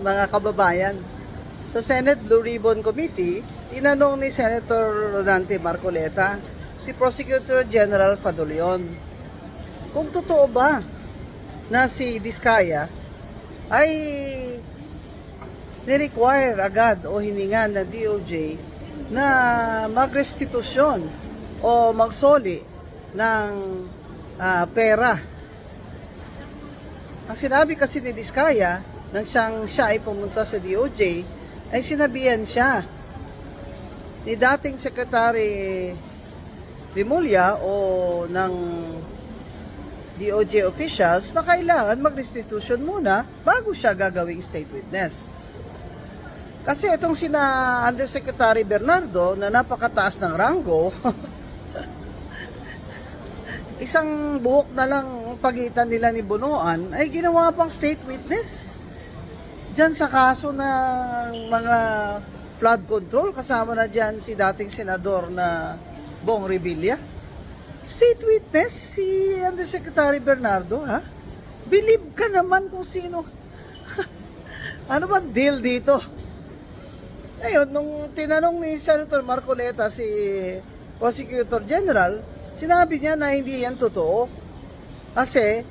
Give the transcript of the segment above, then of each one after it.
mga kababayan. Sa Senate Blue Ribbon Committee, tinanong ni Senator Rodante Marcoleta si Prosecutor General Fadulion kung totoo ba na si Diskaya ay ni-require agad o hiningan ng DOJ na magrestitusyon o magsoli ng pera. Ang sinabi kasi ni Diskaya nang siya ay pumunta sa DOJ ay sinabihan siya ni dating Secretary Rimulya o ng DOJ officials na kailangan mag-restitution muna bago siya gagawing state witness. Kasi itong sina Undersecretary Bernardo na napakataas ng ranggo, isang buhok na lang pagitan nila ni Bunuan ay ginawa pang state witness. Diyan sa kaso ng mga flood control, kasama na diyan si dating senador na Bong Revilla. State witness si Undersecretary Bernardo, ha? Believe ka naman kung sino. Ano ba deal dito? Ngayon, nung tinanong ni Senator Marcoleta si Prosecutor General, sinabi niya na hindi yan totoo. Kasi,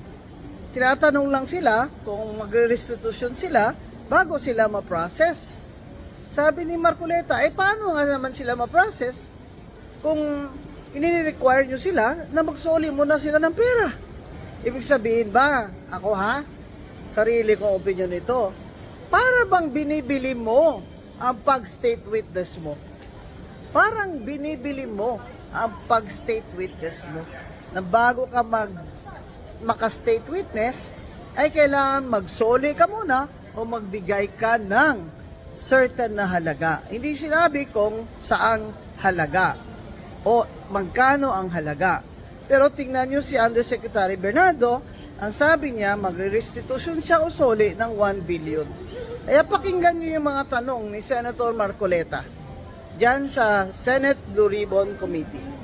tinatanong lang sila kung magre-restitution sila bago sila ma-process. Sabi ni Marcoleta, paano nga naman sila ma-process kung ini-require nyo sila na magsoli muna sila ng pera? Ibig sabihin ba, ako sarili kong opinion ito, para bang binibili mo ang pag-state witness mo? Parang binibili mo ang pag-state witness mo na bago ka maka-state witness ay kailangan magsoli ka muna o magbigay ka ng certain na halaga. Hindi sinabi kung saang halaga o magkano ang halaga. Pero tingnan nyo si Undersecretary Bernardo, ang sabi niya mag-restitution siya o soli ng 1 billion. Kaya pakinggan nyo yung mga tanong ni Senator Marcoleta dyan sa Senate Blue Ribbon Committee.